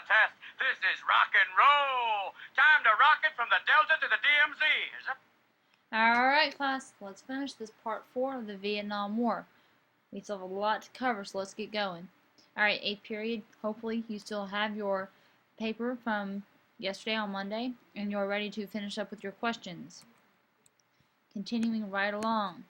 test. This is rock and roll. Time to rock it from the Delta to the DMZ. Is that... Alright, class, let's finish this part 4 of the Vietnam War. We still have a lot to cover, so let's get going. Alright, 8th period. Hopefully you still have your paper from yesterday on Monday, and you're ready to finish up with your questions. Continuing right along.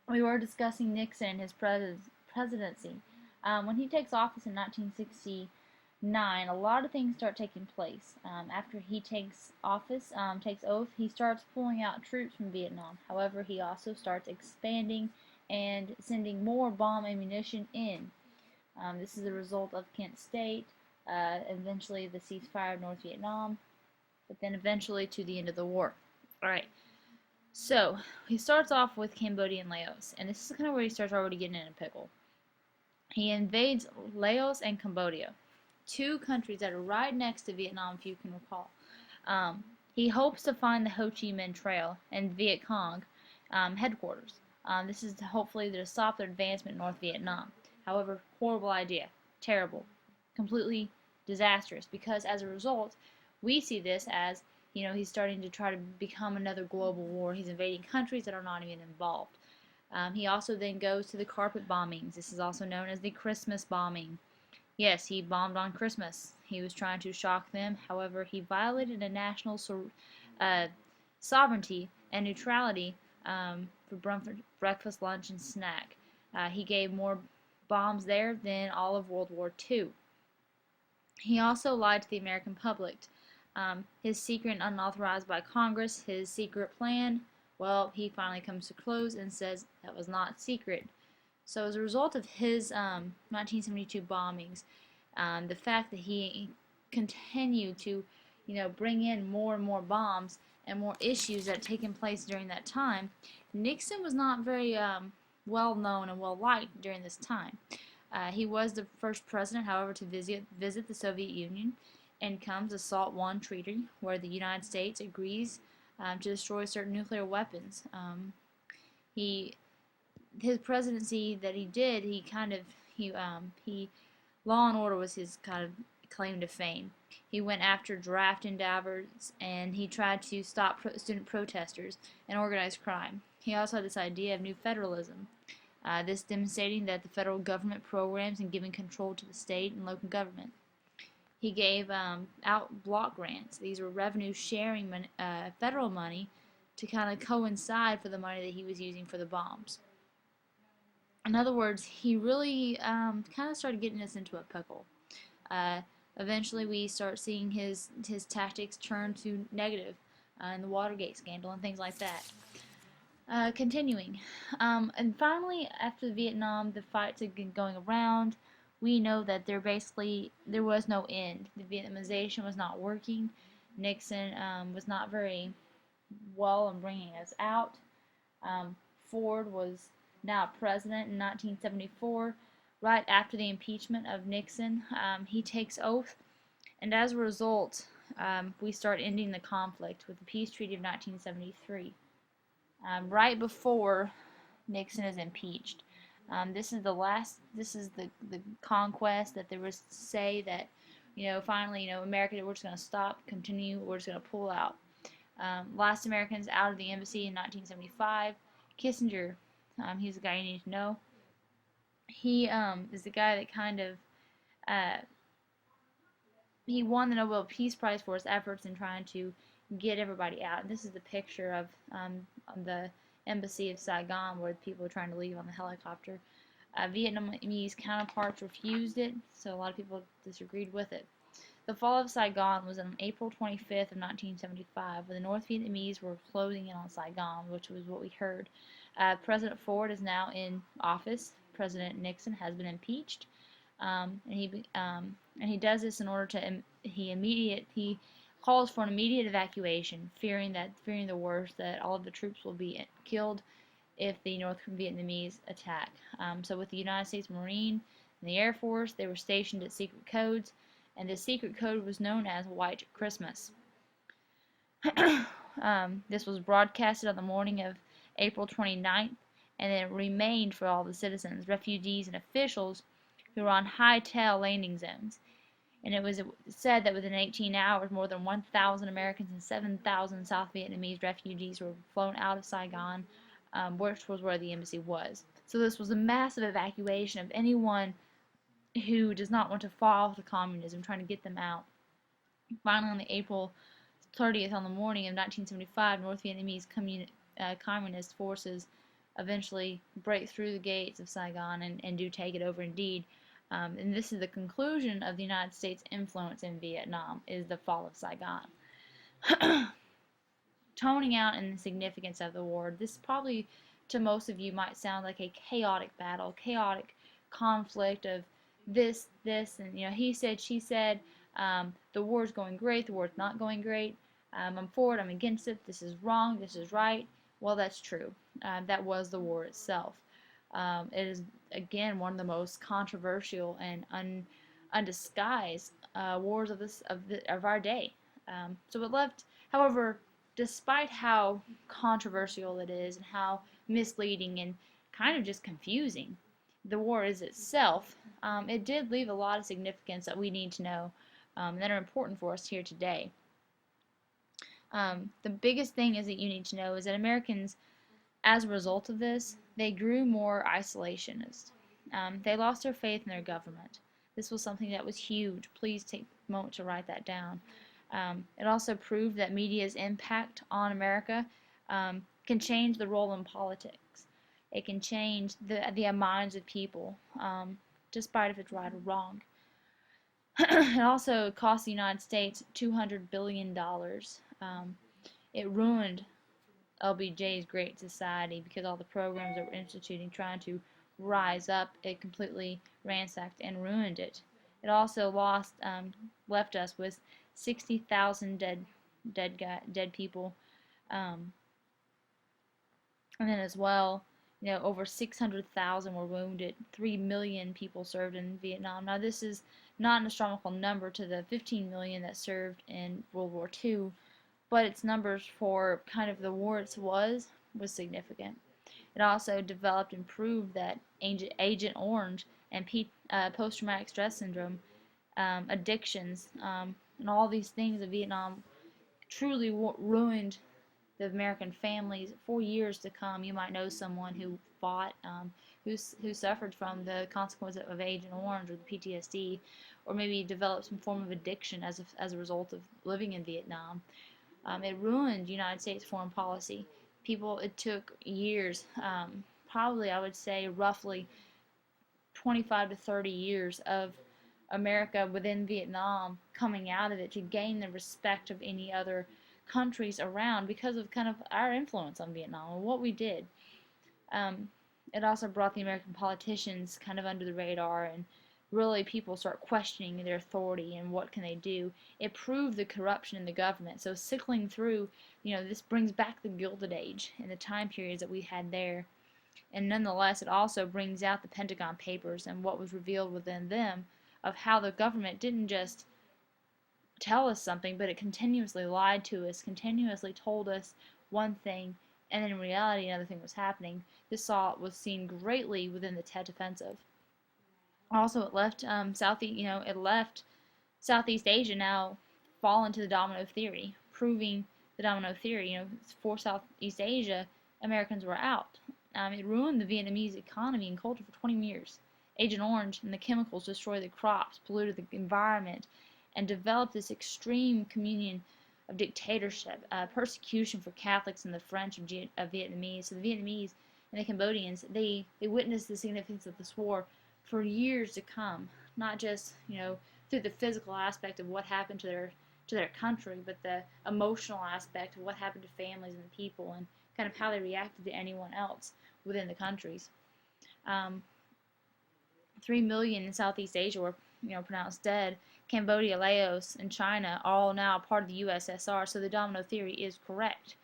We were discussing Nixon and his presidency. When he takes office in 1969, a lot of things start taking place. After he takes office, takes oath, he starts pulling out troops from Vietnam. However, he also starts expanding and sending more bomb ammunition in. This is a result of Kent State, eventually the ceasefire of North Vietnam, but then eventually to the end of the war. Alright, so he starts off with Cambodia and Laos, and this is kind of where he starts already getting in a pickle. He invades Laos and Cambodia, two countries that are right next to Vietnam, if you can recall. He hopes to find the Ho Chi Minh Trail and Viet Cong headquarters. This is hopefully to stop their advancement in North Vietnam. However, horrible idea, terrible, completely disastrous, because as a result, we see this as, he's starting to try to become another global war. He's invading countries that are not even involved. He also then goes to the carpet bombings. This is also known as the Christmas bombing. Yes, he bombed on Christmas. He was trying to shock them. However, he violated a national sovereignty and neutrality for breakfast, lunch, and snack. He gave more bombs there than all of World War II. He also lied to the American public. His secret and unauthorized by Congress, his secret plan, well, he finally comes to close and says that was not secret. So as a result of his 1972 bombings, the fact that he continued to, bring in more and more bombs and more issues that had taken place during that time, Nixon was not very well known and well liked during this time. He was the first president, however, to visit the Soviet Union, and comes the SALT I Treaty, where the United States agrees to destroy certain nuclear weapons. His presidency that he did, law and order was his kind of claim to fame. He went after draft endeavors, and he tried to stop student protesters and organized crime. He also had this idea of new federalism, this demonstrating that the federal government programs and giving control to the state and local government. He gave out block grants. These were revenue sharing federal money to kind of coincide for the money that he was using for the bombs. In other words, he really kind of started getting us into a pickle. Eventually, we start seeing his tactics turn to negative in the Watergate scandal and things like that. Continuing. And finally, after Vietnam, the fights had been going around. We know that there was no end. The Vietnamization was not working. Nixon was not very well in bringing us out. Ford was now president in 1974. Right after the impeachment of Nixon, he takes oath, and as a result, we start ending the conflict with the Peace Treaty of 1973. Right before Nixon is impeached. This is the conquest that there was to say that, finally, America, we're just going to stop, continue, we're just going to pull out. Last Americans out of the embassy in 1975. Kissinger, he's the guy you need to know. He is the guy that kind of, he won the Nobel Peace Prize for his efforts in trying to get everybody out. And this is the picture of the embassy of Saigon, where people are trying to leave on the helicopter. Vietnamese counterparts refused it, so a lot of people disagreed with it. The fall of Saigon was on April 25th of 1975, when the North Vietnamese were closing in on Saigon, which was what we heard. President Ford is now in office. President Nixon has been impeached, and he does this in order to he calls for an immediate evacuation, fearing the worst, that all of the troops will be killed if the North Vietnamese attack. So with the United States Marine and the Air Force, they were stationed at secret codes, and this secret code was known as White Christmas. This was broadcasted on the morning of April 29th, and it remained for all the citizens, refugees, and officials who were on high-tail landing zones. And it was said that within 18 hours, more than 1,000 Americans and 7,000 South Vietnamese refugees were flown out of Saigon, which was where the embassy was. So this was a massive evacuation of anyone who does not want to fall to communism, trying to get them out. Finally, on the April 30th, on the morning of 1975, North Vietnamese communist forces eventually break through the gates of Saigon and do take it over indeed. And this is the conclusion of the United States' influence in Vietnam, is the fall of Saigon. Toning out in the significance of the war, this probably to most of you might sound like a chaotic battle, chaotic conflict of this, and he said, she said, the war's going great, the war's not going great, I'm for it, I'm against it, this is wrong, this is right. Well, that's true. That was the war itself. It is, again, one of the most controversial and undisguised wars of our day. So it left, however, despite how controversial it is and how misleading and kind of just confusing the war is itself, it did leave a lot of significance that we need to know that are important for us here today. The biggest thing is that you need to know is that Americans, as a result of this, they grew more isolationist. They lost their faith in their government. This was something that was huge. Please take a moment to write that down. It also proved that media's impact on America can change the role in politics. It can change the minds of people, despite if it's right or wrong. It also cost the United States $200 billion. It ruined LBJ's Great Society because all the programs that were instituting trying to rise up, it completely ransacked and ruined it. It also left us with 60,000 dead people, and then as well, over 600,000 were wounded. 3 million people served in Vietnam. Now, this is not an astronomical number to the 15 million that served in World War II, but its numbers for kind of the war it was significant. It also developed and proved that Agent Orange and post-traumatic stress syndrome, addictions, and all these things in Vietnam truly ruined the American families for years to come. You might know someone who fought, who suffered from the consequences of Agent Orange or the PTSD, or maybe developed some form of addiction as a result of living in Vietnam. It ruined United States foreign policy. It took years, probably I would say roughly 25 to 30 years of America within Vietnam coming out of it to gain the respect of any other countries around because of kind of our influence on Vietnam and what we did. It also brought the American politicians kind of under the radar, and really people start questioning their authority and what can they do. It proved the corruption in the government. So cycling through, this brings back the Gilded Age and the time periods that we had there. And nonetheless, it also brings out the Pentagon Papers and what was revealed within them of how the government didn't just tell us something, but it continuously lied to us, continuously told us one thing, and in reality another thing was happening. This was seen greatly within the Tet Offensive. Also, it left Southeast Asia now fall into the domino theory, proving the domino theory. For Southeast Asia, Americans were out. It ruined the Vietnamese economy and culture for 20 years. Agent Orange and the chemicals destroyed the crops, polluted the environment, and developed this extreme communion of dictatorship, persecution for Catholics and the French of Vietnamese. So the Vietnamese and the Cambodians, they witnessed the significance of this war for years to come, not just through the physical aspect of what happened to their country, but the emotional aspect of what happened to families and the people, and kind of how they reacted to anyone else within the countries. 3 million in Southeast Asia were pronounced dead. Cambodia, Laos, and China are all now part of the USSR, so the domino theory is correct.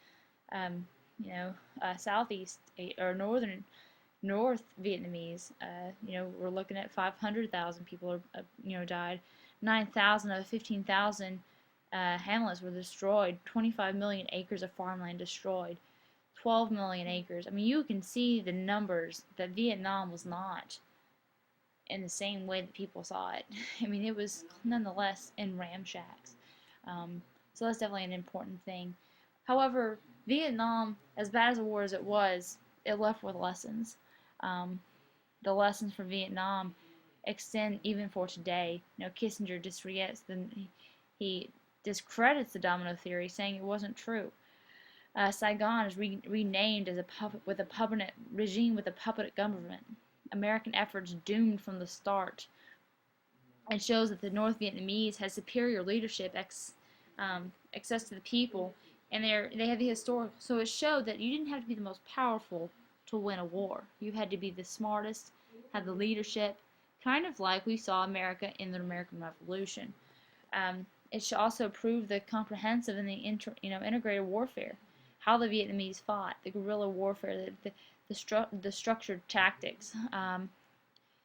Southeast or North Vietnamese, we're looking at 500,000 people died. 9,000 of the 15,000 hamlets were destroyed. 25 million acres of farmland destroyed. 12 million acres. I mean, you can see the numbers that Vietnam was not in the same way that people saw it. I mean, it was nonetheless in ramshacks. So that's definitely an important thing. However, Vietnam, as bad as a war as it left with lessons. Um, the lessons for Vietnam extend even for today. Kissinger he discredits the domino theory, saying it wasn't true. Saigon is renamed as a puppet with a puppet regime with a puppet government. American efforts doomed from the start. It shows that the North Vietnamese had superior leadership, access to the people, and they have the historical. So it showed that you didn't have to be the most powerful to win a war. You had to be the smartest, have the leadership, kind of like we saw America in the American Revolution. It should also prove the comprehensive and the integrated warfare, how the Vietnamese fought, the guerrilla warfare, the structured tactics.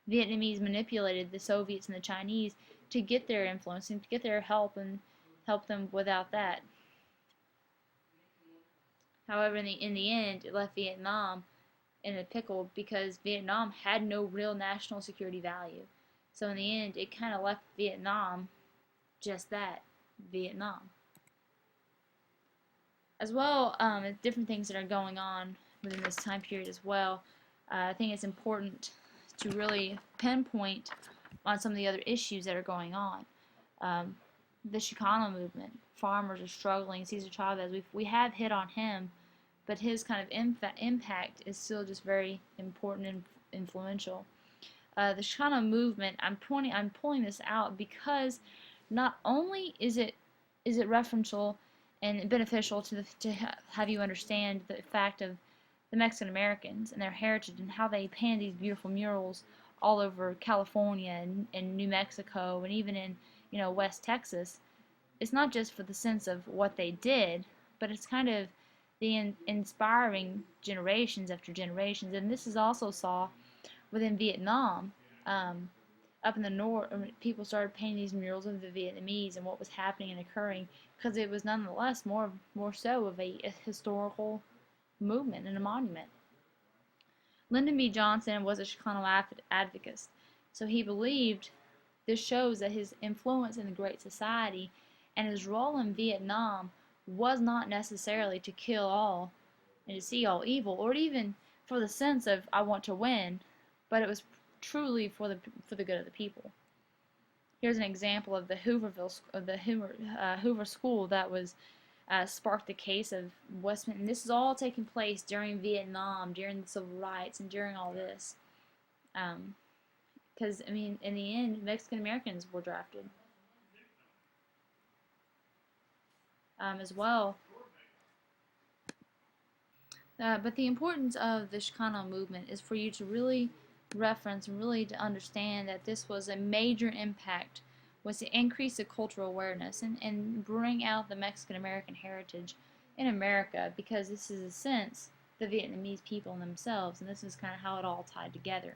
Vietnamese manipulated the Soviets and the Chinese to get their influence and to get their help and help them without that. However, in the end, it left Vietnam in a pickle because Vietnam had no real national security value. So in the end, it kind of left Vietnam just that, Vietnam. As well, different things that are going on within this time period as well. I think it's important to really pinpoint on some of the other issues that are going on. The Chicano movement. Farmers are struggling. Cesar Chavez, we have hit on him, but his kind of impact is still just very important and influential. The Chicano movement, I'm pulling this out because not only is it referential and beneficial to have you understand the fact of the Mexican Americans and their heritage and how they painted these beautiful murals all over California and New Mexico and even in West Texas. It's not just for the sense of what they did, but it's kind of the inspiring generations after generations. And this is also saw within Vietnam. Up in the north, people started painting these murals of the Vietnamese and what was happening and occurring because it was nonetheless more so of a historical movement and a monument. Lyndon B. Johnson was a Chicano advocate, so he believed this shows that his influence in the Great Society and his role in Vietnam was not necessarily to kill all and to see all evil, or even for the sense of I want to win, but it was truly for the good of the people. Here's an example of the Hoover School that was sparked the case of Westminster. And this is all taking place during Vietnam, during the civil rights, and during all this. Because in the end, Mexican Americans were drafted as well. But the importance of the Chicano movement is for you to really reference and really to understand that this was a major impact, was to increase the cultural awareness and bring out the Mexican American heritage in America, because this is a sense the Vietnamese people themselves, and this is kind of how it all tied together.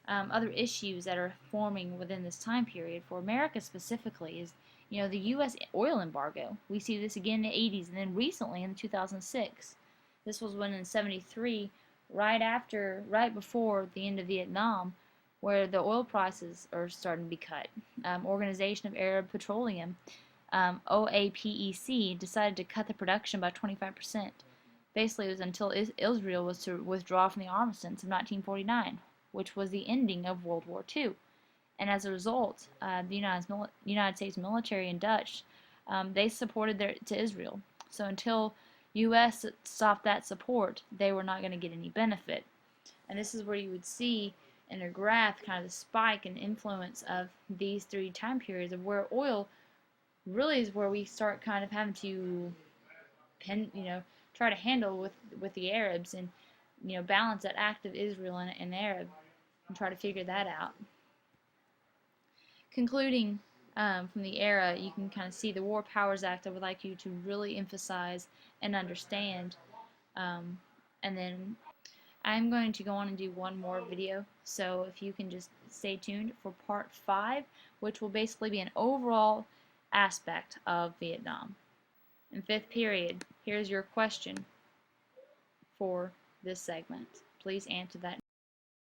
Other issues that are forming within this time period for America specifically is the U.S. oil embargo. We see this again in the 80s and then recently in 2006. This was when in 73, right before the end of Vietnam, where the oil prices are starting to be cut. Organization of Arab Petroleum, OAPEC, decided to cut the production by 25%. Basically, it was until Israel was to withdraw from the armistice of 1949, which was the ending of World War II. And as a result, the United States military and Dutch, they supported to Israel. So until U.S. stopped that support, they were not going to get any benefit. And this is where you would see in a graph kind of the spike and influence of these three time periods of where oil really is where we start kind of having to try to handle with the Arabs and balance that act of Israel and Arab and try to figure that out. Concluding from the era, you can kind of see the War Powers Act I would like you to really emphasize and understand. And then I'm going to go on and do one more video, so if you can just stay tuned for part 5, which will basically be an overall aspect of Vietnam. In 5th period, here's your question for this segment. Please answer that.